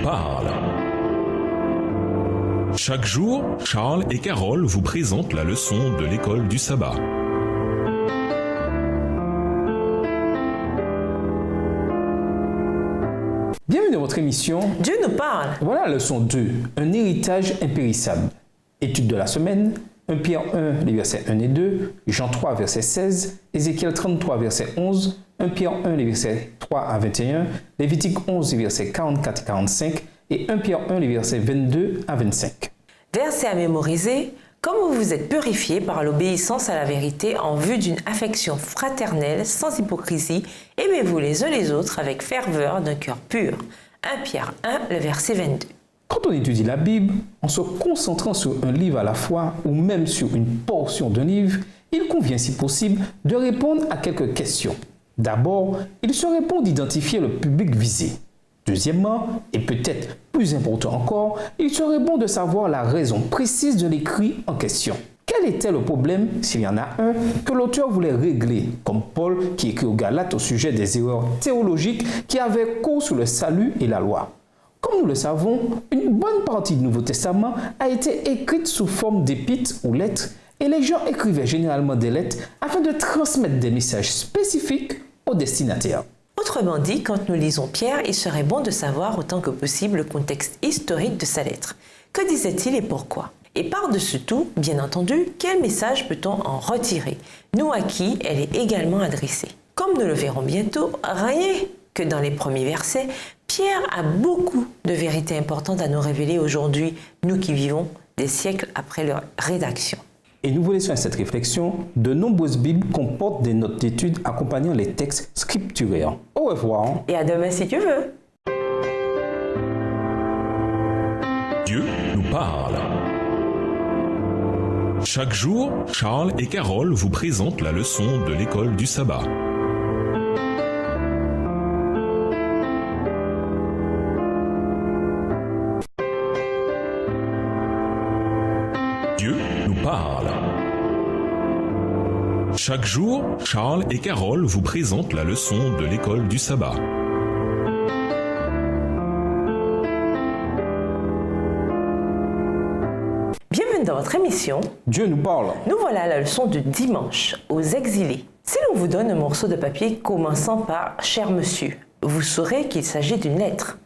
parle. Chaque jour, Charles et Carole vous présentent la leçon de l'école du sabbat. Bienvenue dans votre émission Dieu nous parle. Voilà la leçon 2, un héritage impérissable. Étude de la semaine, 1 Pierre 1, les versets 1 et 2, Jean 3, verset 16, Ézéchiel 33, verset 11, 1 Pierre 1, les versets 3 à 21, Lévitique 11, les versets 44 et 45, et 1 Pierre 1, les versets 22 à 25. Versets à mémoriser. Comme vous vous êtes purifiés par l'obéissance à la vérité en vue d'une affection fraternelle sans hypocrisie, aimez-vous les uns les autres avec ferveur d'un cœur pur. 1 Pierre 1, le verset 22. Quand on étudie la Bible, en se concentrant sur un livre à la fois ou même sur une portion d'un livre, il convient si possible de répondre à quelques questions. D'abord, il serait bon d'identifier le public visé. Deuxièmement, et peut-être plus important encore, il serait bon de savoir la raison précise de l'écrit en question. Quel était le problème, s'il y en a un, que l'auteur voulait régler, comme Paul qui écrit aux Galates au sujet des erreurs théologiques qui avaient cours sur le salut et la loi. Comme nous le savons, une bonne partie du Nouveau Testament a été écrite sous forme d'épîtres ou lettres, et les gens écrivaient généralement des lettres afin de transmettre des messages spécifiques aux destinataires. Autrement dit, quand nous lisons Pierre, il serait bon de savoir autant que possible le contexte historique de sa lettre. Que disait-il et pourquoi? Et par-dessus tout, bien entendu, quel message peut-on en retirer? Nous à qui elle est également adressée. Comme nous le verrons bientôt, rien que dans les premiers versets, Pierre a beaucoup de vérités importantes à nous révéler aujourd'hui, nous qui vivons des siècles après leur rédaction. Et nous vous laissons à cette réflexion, de nombreuses Bibles comportent des notes d'études accompagnant les textes scripturaires. Au revoir. Et à demain si tu veux. Dieu nous parle. Chaque jour, Charles et Carole vous présentent la leçon de l'école du sabbat. Dieu nous parle. Chaque jour, Charles et Carole vous présentent la leçon de l'école du sabbat. Bienvenue dans votre émission. Dieu nous parle. Nous voilà à la leçon de dimanche, aux exilés. Si l'on vous donne un morceau de papier commençant par « Cher monsieur », vous saurez qu'il s'agit d'une lettre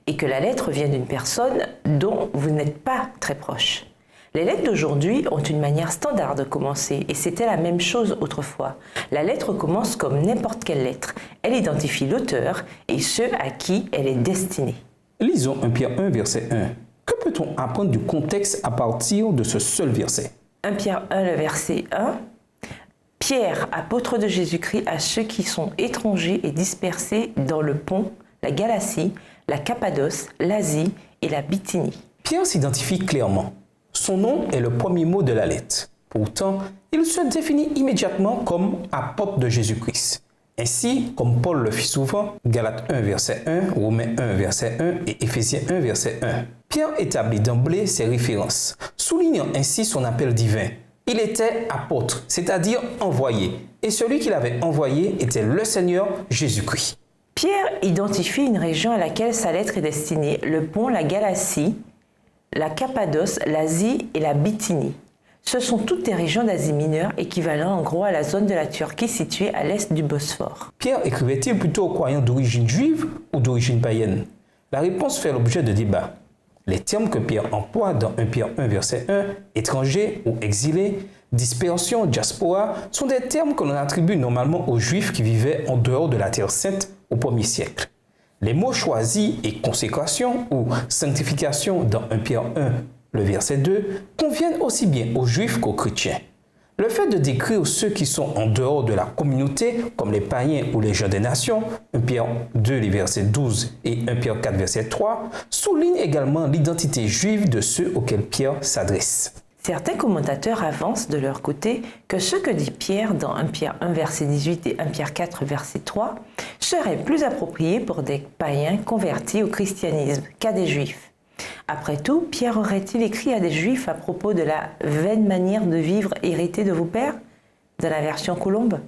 et que la lettre vient d'une personne dont vous n'êtes pas très proche. Les lettres d'aujourd'hui ont une manière standard de commencer et c'était la même chose autrefois. La lettre commence comme n'importe quelle lettre. Elle identifie l'auteur et ceux à qui elle est destinée. Lisons 1 Pierre 1, verset 1. Que peut-on apprendre du contexte à partir de ce seul verset? 1 Pierre 1, le verset 1. Pierre, apôtre de Jésus-Christ, à ceux qui sont étrangers et dispersés dans le Pont, la Galatie, la Cappadoce, l'Asie et la Bithynie. Pierre s'identifie clairement. Son nom est le premier mot de la lettre. Pourtant, il se définit immédiatement comme apôtre de Jésus-Christ. Ainsi, comme Paul le fit souvent, Galates 1, verset 1, Romains 1, verset 1 et Éphésiens 1, verset 1. Pierre établit d'emblée ses références, soulignant ainsi son appel divin. Il était apôtre, c'est-à-dire envoyé, et celui qu'il avait envoyé était le Seigneur Jésus-Christ. Pierre identifie une région à laquelle sa lettre est destinée, le Pont, la Galatie, la Cappadoce, l'Asie et la Bithynie. Ce sont toutes des régions d'Asie mineure équivalent en gros à la zone de la Turquie située à l'est du Bosphore. Pierre écrivait-il plutôt aux croyants d'origine juive ou d'origine païenne? La réponse fait l'objet de débats. Les termes que Pierre emploie dans 1 Pierre 1, verset 1, étranger ou exilé, dispersion, diaspora, sont des termes que l'on attribue normalement aux Juifs qui vivaient en dehors de la Terre Sainte au 1er siècle. Les mots choisis et consécration ou sanctification dans 1 Pierre 1, le verset 2, conviennent aussi bien aux Juifs qu'aux chrétiens. Le fait de décrire ceux qui sont en dehors de la communauté, comme les païens ou les gens des nations, 1 Pierre 2, les versets 12 et 1 Pierre 4, verset 3, souligne également l'identité juive de ceux auxquels Pierre s'adresse. Certains commentateurs avancent de leur côté que ce que dit Pierre dans 1 Pierre 1, verset 18 et 1 Pierre 4, verset 3, serait plus approprié pour des païens convertis au christianisme qu'à des juifs. Après tout, Pierre aurait-il écrit à des juifs à propos de la vaine manière de vivre héritée de vos pères, dans la version Colombe?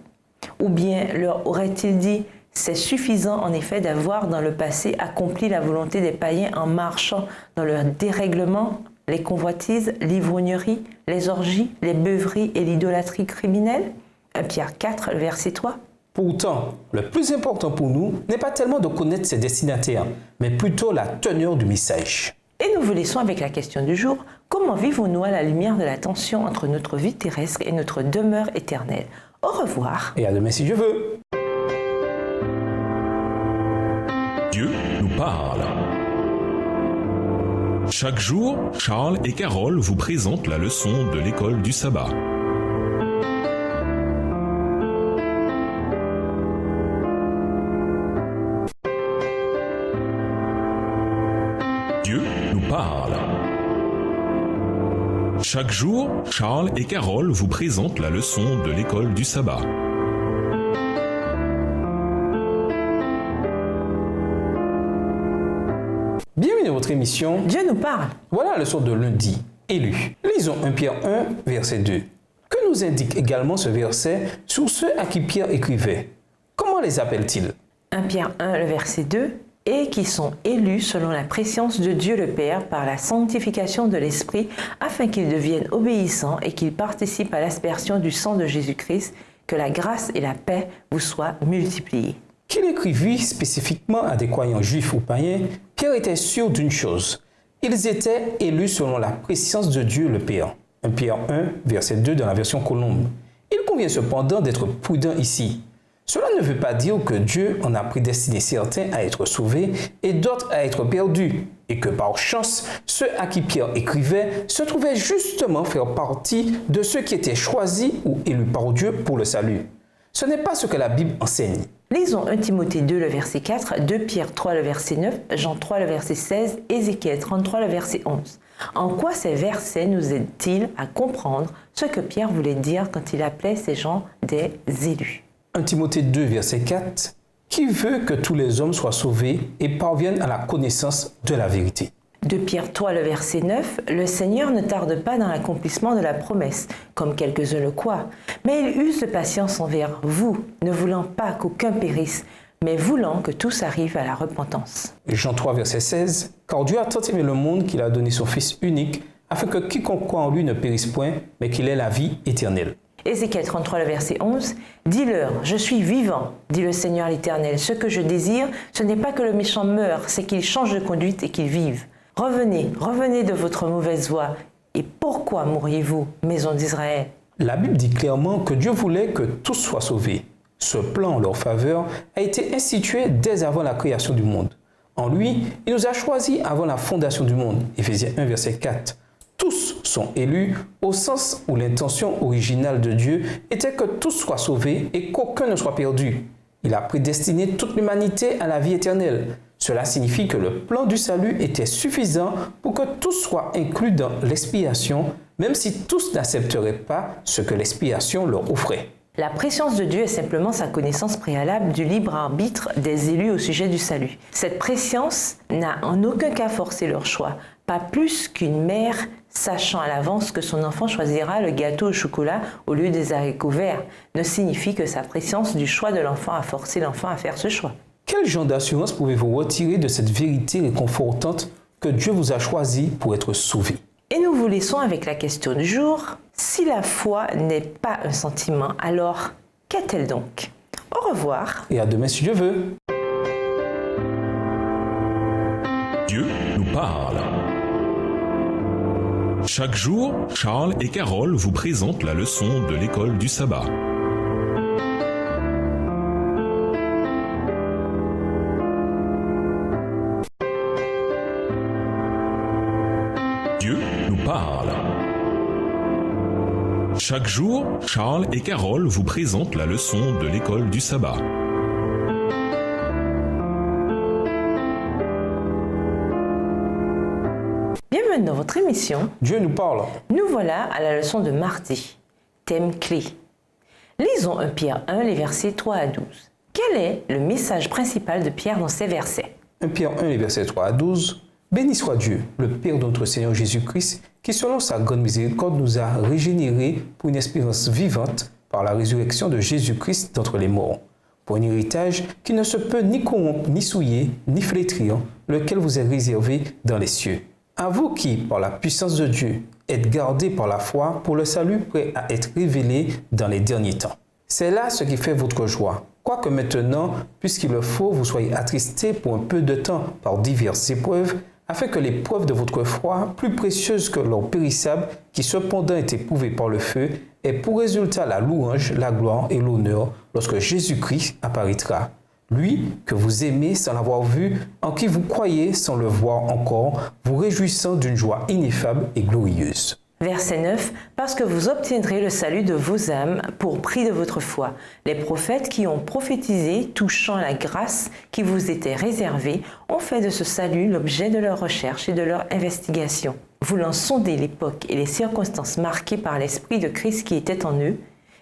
Ou bien leur aurait-il dit C'est suffisant en effet d'avoir dans le passé accompli la volonté des païens en marchant dans leur dérèglement, les convoitises, l'ivrognerie, les orgies, les beuveries et l'idolâtrie criminelle. 1 Pierre 4, le verset 3. Pourtant, le plus important pour nous n'est pas tellement de connaître ses destinataires, mais plutôt la teneur du message. Et nous vous laissons avec la question du jour. Comment vivons-nous à la lumière de la tension entre notre vie terrestre et notre demeure éternelle? Au revoir. Et à demain si Dieu veut. Dieu nous parle. Chaque jour, Charles et Carole vous présentent la leçon de l'école du sabbat. Dieu nous parle. Chaque jour, Charles et Carole vous présentent la leçon de l'école du sabbat. Bienvenue dans votre émission. Dieu nous parle. Voilà la leçon de lundi. Élu. Lisons 1 Pierre 1, verset 2. Que nous indique également ce verset sur ceux à qui Pierre écrivait? Comment les appelle-t-il? 1 Pierre 1, le verset 2. Et qui sont élus selon la préscience de Dieu le Père par la sanctification de l'Esprit, afin qu'ils deviennent obéissants et qu'ils participent à l'aspersion du sang de Jésus-Christ, que la grâce et la paix vous soient multipliées. Qu'il écrivit spécifiquement à des croyants juifs ou païens, Pierre était sûr d'une chose. Ils étaient élus selon la préscience de Dieu le Père. 1 Pierre 1, verset 2 dans la version Colombe. Il convient cependant d'être prudent ici. Cela ne veut pas dire que Dieu en a prédestiné certains à être sauvés et d'autres à être perdus, et que par chance, ceux à qui Pierre écrivait se trouvaient justement faire partie de ceux qui étaient choisis ou élus par Dieu pour le salut. Ce n'est pas ce que la Bible enseigne. Lisons 1 Timothée 2, le verset 4, 2 Pierre 3, le verset 9, Jean 3, le verset 16, Ézéchiel 33, le verset 11. En quoi ces versets nous aident-ils à comprendre ce que Pierre voulait dire quand il appelait ces gens des élus? 1 Timothée 2, verset 4, qui veut que tous les hommes soient sauvés et parviennent à la connaissance de la vérité. 2 Pierre 3, le verset 9, le Seigneur ne tarde pas dans l'accomplissement de la promesse, comme quelques-uns le croient, mais il use de patience envers vous, ne voulant pas qu'aucun périsse, mais voulant que tous arrivent à la repentance. Jean 3, verset 16, car Dieu a tant aimé le monde qu'il a donné son Fils unique, afin que quiconque croit en lui ne périsse point, mais qu'il ait la vie éternelle. Ézéchiel 33, le verset 11, « Dis-leur, je suis vivant, dit le Seigneur l'Éternel. Ce que je désire, ce n'est pas que le méchant meure, c'est qu'il change de conduite et qu'il vive. Revenez, revenez de votre mauvaise voie. Et pourquoi mourriez-vous, maison d'Israël ?» La Bible dit clairement que Dieu voulait que tous soient sauvés. Ce plan en leur faveur a été institué dès avant la création du monde. En lui, il nous a choisis avant la fondation du monde. Éphésiens 1, verset 4. Tous sont élus au sens où l'intention originale de Dieu était que tous soient sauvés et qu'aucun ne soit perdu. Il a prédestiné toute l'humanité à la vie éternelle. Cela signifie que le plan du salut était suffisant pour que tous soient inclus dans l'expiation, même si tous n'accepteraient pas ce que l'expiation leur offrait. La préscience de Dieu est simplement sa connaissance préalable du libre arbitre des élus au sujet du salut. Cette préscience n'a en aucun cas forcé leur choix, pas plus qu'une mère sachant à l'avance que son enfant choisira le gâteau au chocolat au lieu des haricots verts, ne signifie que sa préscience du choix de l'enfant a forcé l'enfant à faire ce choix. Quel genre d'assurance pouvez-vous retirer de cette vérité réconfortante que Dieu vous a choisi pour être sauvé? Et nous vous laissons avec la question du jour. Si la foi n'est pas un sentiment, alors qu'est-elle donc? Au revoir. Et à demain si Dieu veut. Dieu nous parle. Chaque jour, Charles et Carole vous présentent la leçon de l'école du sabbat. Dieu nous parle. Chaque jour, Charles et Carole vous présentent la leçon de l'école du sabbat. Bienvenue dans votre émission. Dieu nous parle. Nous voilà à la leçon de mardi. Thème clé. Lisons 1 Pierre 1, les versets 3 à 12. Quel est le message principal de Pierre dans ces versets? 1 Pierre 1, les versets 3 à 12. Béni soit Dieu, le Père de notre Seigneur Jésus-Christ, qui selon sa grande miséricorde nous a régénérés pour une espérance vivante par la résurrection de Jésus-Christ d'entre les morts, pour un héritage qui ne se peut ni corrompre, ni souiller, ni flétrir, lequel vous est réservé dans les cieux. À vous qui, par la puissance de Dieu, êtes gardés par la foi pour le salut prêt à être révélé dans les derniers temps. C'est là ce qui fait votre joie. Quoique maintenant, puisqu'il le faut, vous soyez attristés pour un peu de temps par diverses épreuves, afin que l'épreuve de votre foi, plus précieuse que l'or périssable, qui cependant est éprouvée par le feu, ait pour résultat la louange, la gloire et l'honneur lorsque Jésus-Christ apparaîtra. Lui que vous aimez sans l'avoir vu, en qui vous croyez sans le voir encore, vous réjouissant d'une joie ineffable et glorieuse. Verset 9, parce que vous obtiendrez le salut de vos âmes pour prix de votre foi. Les prophètes qui ont prophétisé touchant la grâce qui vous était réservée ont fait de ce salut l'objet de leur recherche et de leur investigation. Voulant sonder l'époque et les circonstances marquées par l'Esprit de Christ qui était en eux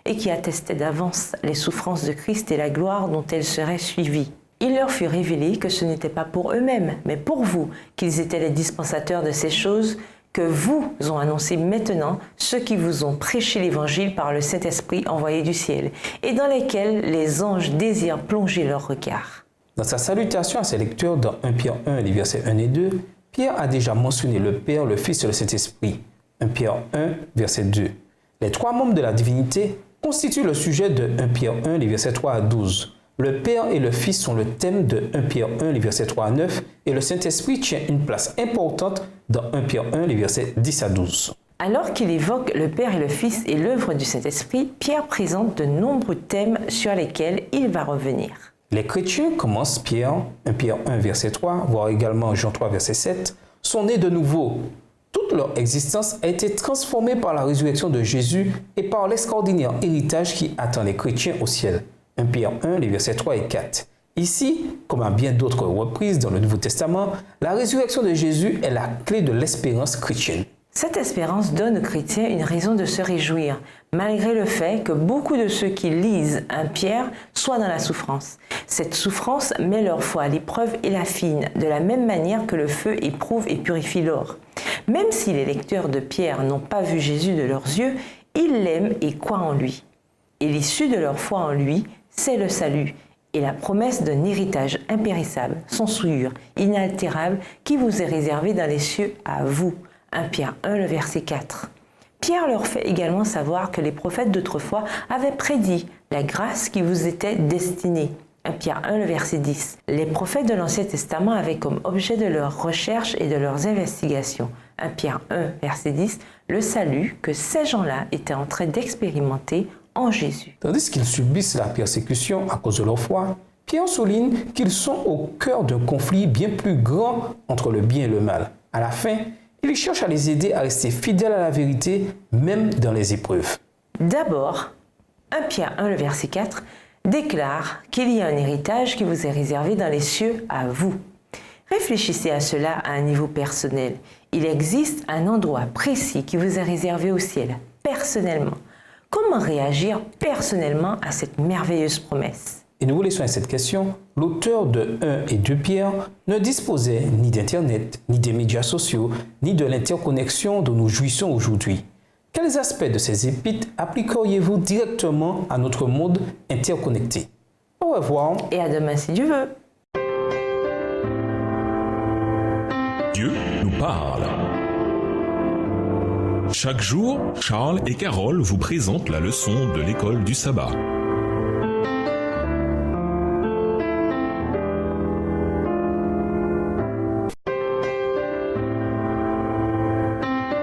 et qui attestait d'avance les souffrances de Christ et la gloire dont elles seraient suivies. Il leur fut révélé que ce n'était pas pour eux-mêmes, mais pour vous qu'ils étaient les dispensateurs de ces choses que vous ont annoncé maintenant ceux qui vous ont prêché l'Évangile par le Saint-Esprit envoyé du ciel, et dans lesquels les anges désirent plonger leur regard. Dans sa salutation à ses lecteurs dans 1 Pierre 1, les versets 1 et 2, Pierre a déjà mentionné le Père, le Fils et le Saint-Esprit. 1 Pierre 1, verset 2. Les trois membres de la divinité constituent le sujet de 1 Pierre 1, les versets 3 à 12. Le Père et le Fils sont le thème de 1 Pierre 1, les versets 3 à 9, et le Saint-Esprit tient une place importante dans 1 Pierre 1, les versets 10 à 12. Alors qu'il évoque le Père et le Fils et l'œuvre du Saint-Esprit, Pierre présente de nombreux thèmes sur lesquels il va revenir. Les chrétiens, commence Pierre, 1 Pierre 1, verset 3, voire également Jean 3, verset 7, sont nés de nouveau. Toute leur existence a été transformée par la résurrection de Jésus et par l'extraordinaire héritage qui attend les chrétiens au ciel. 1 Pierre 1, les versets 3 et 4. Ici, comme à bien d'autres reprises dans le Nouveau Testament, la résurrection de Jésus est la clé de l'espérance chrétienne. Cette espérance donne aux chrétiens une raison de se réjouir, malgré le fait que beaucoup de ceux qui lisent 1 Pierre soient dans la souffrance. Cette souffrance met leur foi à l'épreuve et l'affine, de la même manière que le feu éprouve et purifie l'or. Même si les lecteurs de Pierre n'ont pas vu Jésus de leurs yeux, ils l'aiment et croient en lui. Et l'issue de leur foi en lui, c'est le salut et la promesse d'un héritage impérissable, sans souillure, inaltérable, qui vous est réservé dans les cieux à vous. 1 Pierre 1, le verset 4. Pierre leur fait également savoir que les prophètes d'autrefois avaient prédit la grâce qui vous était destinée. 1 Pierre 1, le verset 10. Les prophètes de l'Ancien Testament avaient comme objet de leurs recherches et de leurs investigations. 1 Pierre 1, verset 10, le salut que ces gens-là étaient en train d'expérimenter en Jésus. Tandis qu'ils subissent la persécution à cause de leur foi, Pierre souligne qu'ils sont au cœur d'un conflit bien plus grand entre le bien et le mal. À la fin, il cherche à les aider à rester fidèles à la vérité, même dans les épreuves. D'abord, 1 Pierre 1, le verset 4, déclare qu'il y a un héritage qui vous est réservé dans les cieux à vous. Réfléchissez à cela à un niveau personnel. Il existe un endroit précis qui vous est réservé au ciel, personnellement. Comment réagir personnellement à cette merveilleuse promesse? Et nous vous laissons à cette question. L'auteur de 1 et 2 Pierre ne disposait ni d'Internet, ni des médias sociaux, ni de l'interconnexion dont nous jouissons aujourd'hui. Quels aspects de ces épîtres appliqueriez-vous directement à notre monde interconnecté? Au revoir. Et à demain si Dieu veut. Dieu nous parle. Chaque jour, Charles et Carole vous présentent la leçon de l'école du sabbat.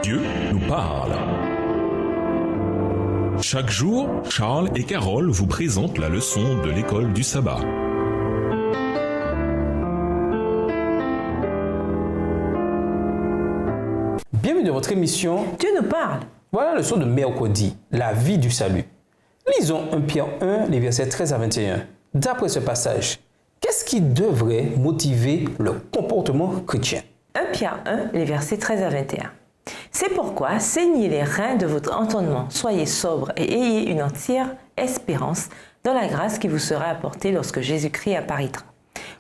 Dieu nous parle. Chaque jour, Charles et Carole vous présentent la leçon de l'école du sabbat. Bienvenue dans votre émission. Dieu nous parle. Voilà la leçon de mercredi, la vie du salut. Lisons 1 Pierre 1, les versets 13 à 21. D'après ce passage, qu'est-ce qui devrait motiver le comportement chrétien? 1 Pierre 1, les versets 13 à 21. C'est pourquoi saignez les reins de votre entendement, soyez sobres et ayez une entière espérance dans la grâce qui vous sera apportée lorsque Jésus-Christ apparaîtra.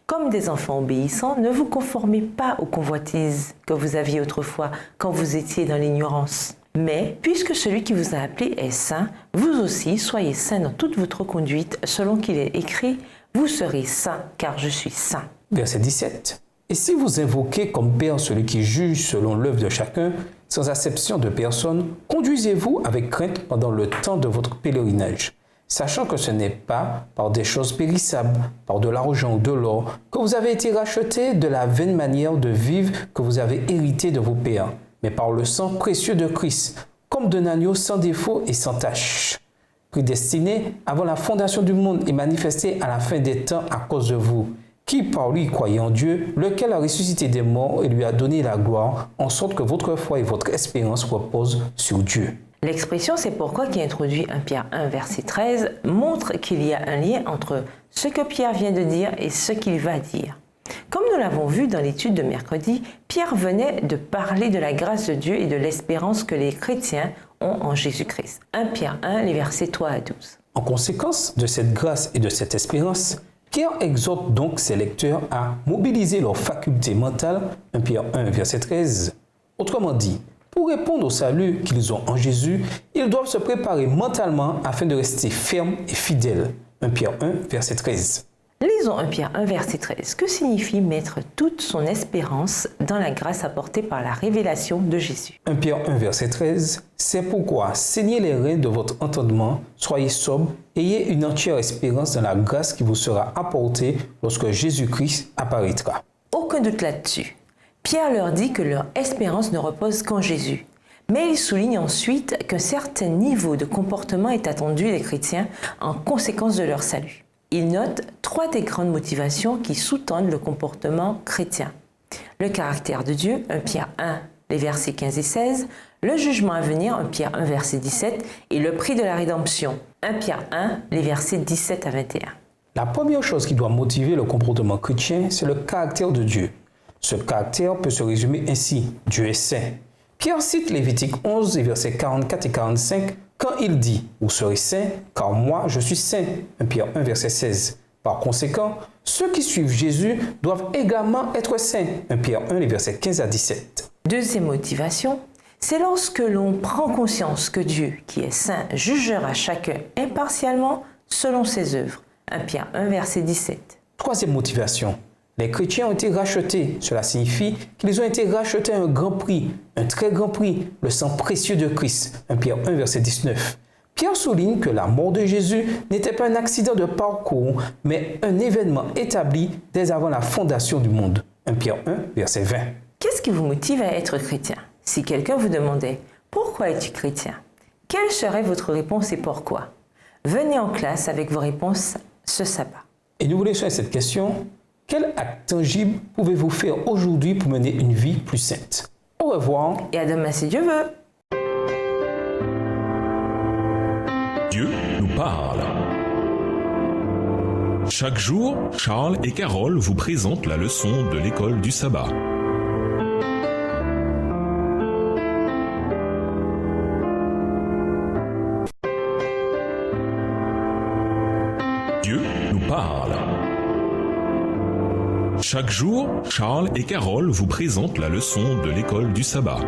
Comme des enfants obéissants, ne vous conformez pas aux convoitises que vous aviez autrefois quand vous étiez dans l'ignorance. Mais, puisque celui qui vous a appelé est saint, vous aussi soyez saints dans toute votre conduite, selon qu'il est écrit, vous serez saints, car je suis saint. Verset 17. Et si vous invoquez comme Père celui qui juge selon l'œuvre de chacun, sans acception de personne, conduisez-vous avec crainte pendant le temps de votre pèlerinage, sachant que ce n'est pas par des choses périssables, par de l'argent ou de l'or, que vous avez été rachetés de la vaine manière de vivre que vous avez hérité de vos pères, mais par le sang précieux de Christ, comme d'un agneau sans défaut et sans tache, prédestiné avant la fondation du monde et manifesté à la fin des temps à cause de vous, qui par lui croyez en Dieu, lequel a ressuscité des morts et lui a donné la gloire, en sorte que votre foi et votre espérance reposent sur Dieu. L'expression « c'est pourquoi » qui introduit 1 Pierre 1, verset 13, montre qu'il y a un lien entre ce que Pierre vient de dire et ce qu'il va dire. Comme nous l'avons vu dans l'étude de mercredi, Pierre venait de parler de la grâce de Dieu et de l'espérance que les chrétiens ont en Jésus-Christ. 1 Pierre 1, les versets 3 à 12. En conséquence de cette grâce et de cette espérance, Pierre exhorte donc ses lecteurs à mobiliser leurs facultés mentales, 1 Pierre 1, verset 13. Autrement dit, pour répondre au salut qu'ils ont en Jésus, ils doivent se préparer mentalement afin de rester fermes et fidèles, 1 Pierre 1, verset 13. Lisons 1 Pierre 1, verset 13. Que signifie mettre toute son espérance dans la grâce apportée par la révélation de Jésus? 1 Pierre 1, verset 13. C'est pourquoi saignez les reins de votre entendement, soyez sobres, ayez une entière espérance dans la grâce qui vous sera apportée lorsque Jésus-Christ apparaîtra. Aucun doute là-dessus. Pierre leur dit que leur espérance ne repose qu'en Jésus. Mais il souligne ensuite qu'un certain niveau de comportement est attendu des chrétiens en conséquence de leur salut. Il note 3 des grandes motivations qui sous-tendent le comportement chrétien. Le caractère de Dieu, 1 Pierre 1, les versets 15 et 16, le jugement à venir, 1 Pierre 1, verset 17, et le prix de la rédemption, 1 Pierre 1, les versets 17 à 21. La première chose qui doit motiver le comportement chrétien, c'est le caractère de Dieu. Ce caractère peut se résumer ainsi, Dieu est saint. Pierre cite Lévitique 11, les versets 44 et 45, quand il dit « Vous serez saints, car moi je suis saint » 1 Pierre 1, verset 16. Par conséquent, ceux qui suivent Jésus doivent également être saints 1 Pierre 1, les versets 15 à 17. Deuxième motivation, c'est lorsque l'on prend conscience que Dieu, qui est saint, jugera chacun impartialement selon ses œuvres 1 Pierre 1, verset 17. Troisième motivation, les chrétiens ont été rachetés. Cela signifie qu'ils ont été rachetés à un grand prix, un très grand prix, le sang précieux de Christ. 1 Pierre 1, verset 19. Pierre souligne que la mort de Jésus n'était pas un accident de parcours, mais un événement établi dès avant la fondation du monde. 1 Pierre 1, verset 20. Qu'est-ce qui vous motive à être chrétien? Si quelqu'un vous demandait « Pourquoi es-tu chrétien ?» Quelle serait votre réponse et pourquoi? Venez en classe avec vos réponses ce sabbat. Et nous vous laissons cette question. Quel acte tangible pouvez-vous faire aujourd'hui pour mener une vie plus sainte? Au revoir. Et à demain si Dieu veut. Dieu nous parle. Chaque jour, Charles et Carole vous présentent la leçon de l'école du sabbat. Dieu nous parle. Chaque jour, Charles et Carole vous présentent la leçon de l'école du sabbat.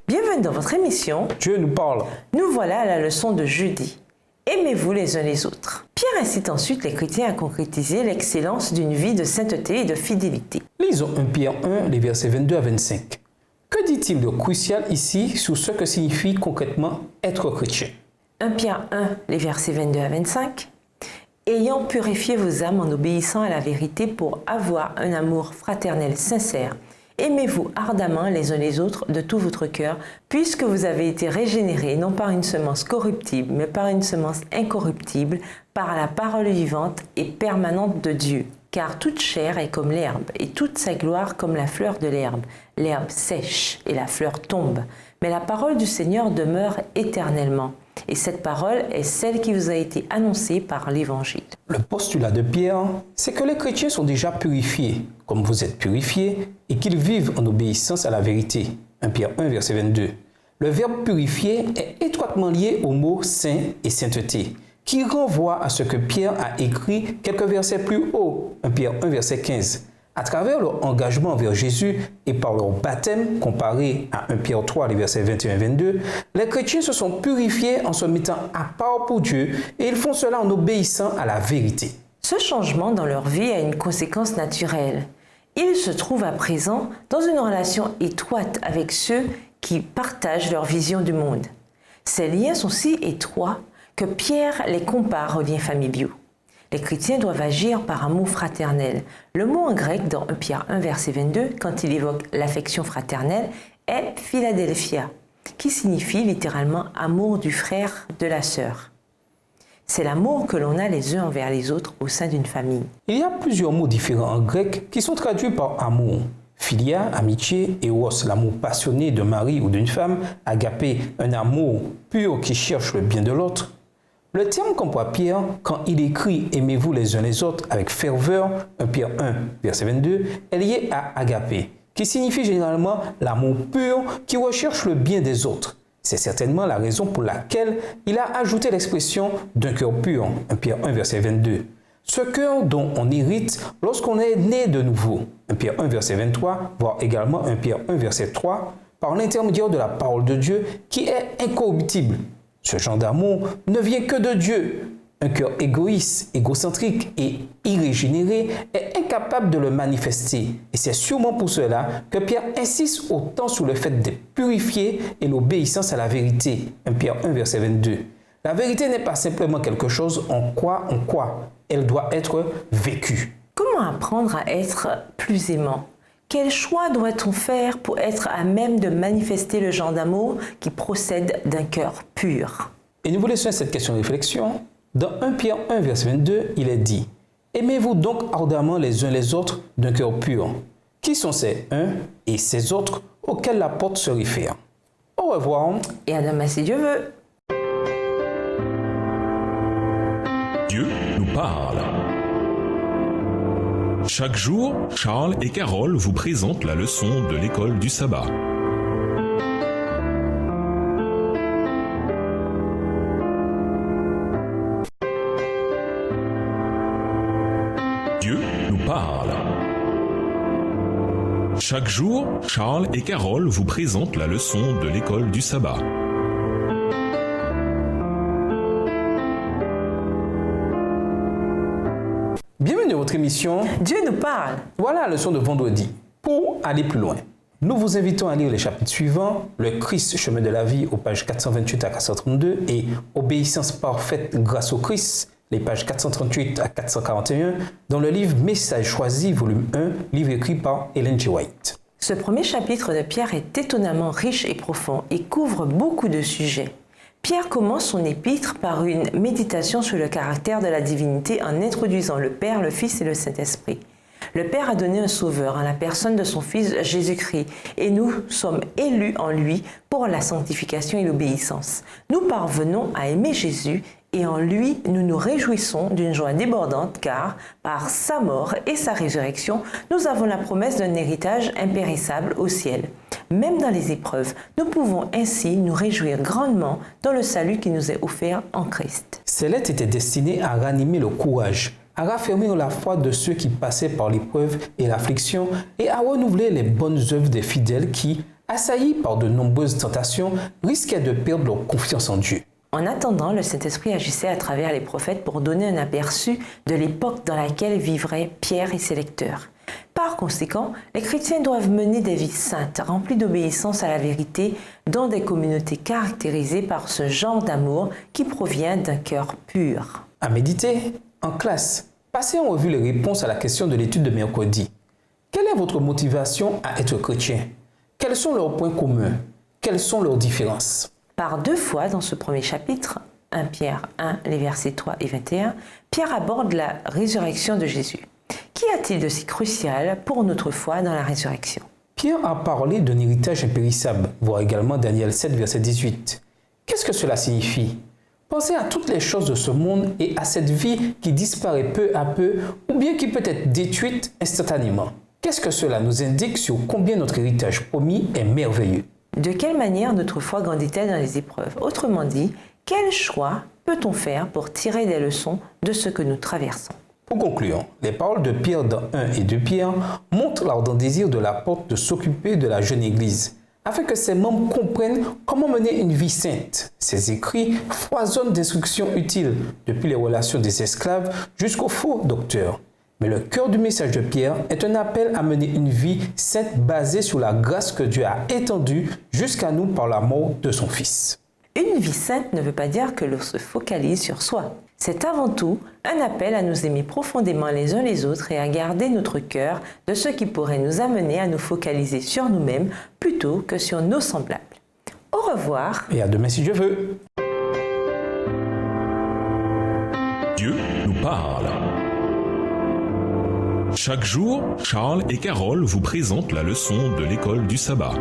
Bienvenue dans votre émission. Dieu nous parle. Nous voilà à la leçon de jeudi. Aimez-vous les uns les autres. Pierre incite ensuite les chrétiens à concrétiser l'excellence d'une vie de sainteté et de fidélité. Lisons 1 Pierre 1, les versets 22 à 25. Que dit-il de crucial ici sur ce que signifie concrètement être chrétien? 1 Pierre 1, les versets 22 à 25. Ayant purifié vos âmes en obéissant à la vérité pour avoir un amour fraternel sincère, aimez-vous ardemment les uns les autres de tout votre cœur, puisque vous avez été régénérés non par une semence corruptible, mais par une semence incorruptible, par la parole vivante et permanente de Dieu. Car toute chair est comme l'herbe, et toute sa gloire comme la fleur de l'herbe. L'herbe sèche et la fleur tombe, mais la parole du Seigneur demeure éternellement. Et cette parole est celle qui vous a été annoncée par l'Évangile. Le postulat de Pierre, c'est que les chrétiens sont déjà purifiés, comme vous êtes purifiés, et qu'ils vivent en obéissance à la vérité. 1 Pierre 1, verset 22. Le verbe purifier est étroitement lié au mot saint et sainteté, qui renvoie à ce que Pierre a écrit quelques versets plus haut, 1 Pierre 1, verset 15. À travers leur engagement envers Jésus et par leur baptême, comparé à 1 Pierre 3, les versets 21-22, les chrétiens se sont purifiés en se mettant à part pour Dieu et ils font cela en obéissant à la vérité. Ce changement dans leur vie a une conséquence naturelle. Ils se trouvent à présent dans une relation étroite avec ceux qui partagent leur vision du monde. Ces liens sont si étroits que Pierre les compare aux liens familiaux. Les chrétiens doivent agir par amour fraternel. Le mot en grec dans 1 Pierre 1, verset 22, quand il évoque l'affection fraternelle, est Philadelphia, qui signifie littéralement amour du frère, de la sœur. C'est l'amour que l'on a les uns envers les autres au sein d'une famille. Il y a plusieurs mots différents en grec qui sont traduits par amour. Philia, amitié, eros, l'amour passionné d'un mari ou d'une femme, agapé, un amour pur qui cherche le bien de l'autre. Le terme qu'emploie Pierre quand il écrit « Aimez-vous les uns les autres avec ferveur » 1 Pierre 1, verset 22, est lié à agapé, qui signifie généralement l'amour pur qui recherche le bien des autres. C'est certainement la raison pour laquelle il a ajouté l'expression « d'un cœur pur » 1 Pierre 1, verset 22. Ce cœur dont on hérite lorsqu'on est né de nouveau 1 Pierre 1, verset 23, voire également 1 Pierre 1, verset 3, par l'intermédiaire de la parole de Dieu qui est incorruptible. Ce genre d'amour ne vient que de Dieu. Un cœur égoïste, égocentrique et irrégénéré est incapable de le manifester. Et c'est sûrement pour cela que Pierre insiste autant sur le fait d'être purifié et l'obéissance à la vérité. 1 Pierre 1, verset 22. La vérité n'est pas simplement quelque chose en quoi. Elle doit être vécue. Comment apprendre à être plus aimant ? Quel choix doit-on faire pour être à même de manifester le genre d'amour qui procède d'un cœur pur ? Et nous vous laissons cette question de réflexion. Dans 1 Pierre 1, verset 22, il est dit « Aimez-vous donc ardemment les uns les autres d'un cœur pur ». Qui sont ces uns et ces autres auxquels l'apôtre se réfère? Au revoir. Et à demain si Dieu veut. Dieu nous parle. Chaque jour, Charles et Carole vous présentent la leçon de l'école du sabbat. Dieu nous parle. Chaque jour, Charles et Carole vous présentent la leçon de l'école du sabbat. Bienvenue à votre émission Dieu nous parle. Voilà la leçon de vendredi. Pour aller plus loin, nous vous invitons à lire les chapitres suivants, le Christ, chemin de la vie, aux pages 428 à 432 et Obéissance parfaite grâce au Christ, les pages 438 à 441, dans le livre Message choisi, volume 1, livre écrit par Ellen G. White. Ce premier chapitre de Pierre est étonnamment riche et profond et couvre beaucoup de sujets. Pierre commence son épître par une méditation sur le caractère de la divinité en introduisant le Père, le Fils et le Saint-Esprit. Le Père a donné un sauveur en la personne de son Fils Jésus-Christ et nous sommes élus en lui pour la sanctification et l'obéissance. Nous parvenons à aimer Jésus et en lui nous nous réjouissons d'une joie débordante car par sa mort et sa résurrection, nous avons la promesse d'un héritage impérissable au ciel. Même dans les épreuves, nous pouvons ainsi nous réjouir grandement dans le salut qui nous est offert en Christ. Ces lettres étaient destinées à ranimer le courage, à raffermir la foi de ceux qui passaient par l'épreuve et l'affliction et à renouveler les bonnes œuvres des fidèles qui, assaillis par de nombreuses tentations, risquaient de perdre leur confiance en Dieu. En attendant, le Saint-Esprit agissait à travers les prophètes pour donner un aperçu de l'époque dans laquelle vivraient Pierre et ses lecteurs. Par conséquent, les chrétiens doivent mener des vies saintes, remplies d'obéissance à la vérité, dans des communautés caractérisées par ce genre d'amour qui provient d'un cœur pur. À méditer, en classe, passez en revue les réponses à la question de l'étude de mercredi. Quelle est votre motivation à être chrétien? Quels sont leurs points communs? Quelles sont leurs différences? Par deux fois dans ce premier chapitre, 1 Pierre 1, les versets 3 et 21, Pierre aborde la résurrection de Jésus. Qu'y a-t-il de si crucial pour notre foi dans la résurrection? Pierre a parlé d'un héritage impérissable, voire également Daniel 7, verset 18. Qu'est-ce que cela signifie? Pensez à toutes les choses de ce monde et à cette vie qui disparaît peu à peu ou bien qui peut être détruite instantanément. Qu'est-ce que cela nous indique sur combien notre héritage promis est merveilleux? De quelle manière notre foi grandit-elle dans les épreuves? Autrement dit, quel choix peut-on faire pour tirer des leçons de ce que nous traversons? Pour conclure, les paroles de Pierre dans 1 et 2 Pierre montrent l'ardent désir de l'apôtre de s'occuper de la jeune Église, afin que ses membres comprennent comment mener une vie sainte. Ses écrits foisonnent d'instructions utiles, depuis les relations des esclaves jusqu'aux faux docteurs. Mais le cœur du message de Pierre est un appel à mener une vie sainte basée sur la grâce que Dieu a étendue jusqu'à nous par la mort de son Fils. Une vie sainte ne veut pas dire que l'on se focalise sur soi. C'est avant tout un appel à nous aimer profondément les uns les autres et à garder notre cœur de ce qui pourrait nous amener à nous focaliser sur nous-mêmes plutôt que sur nos semblables. Au revoir. Et à demain si Dieu veut. Dieu nous parle. Chaque jour, Charles et Carole vous présentent la leçon de l'école du sabbat.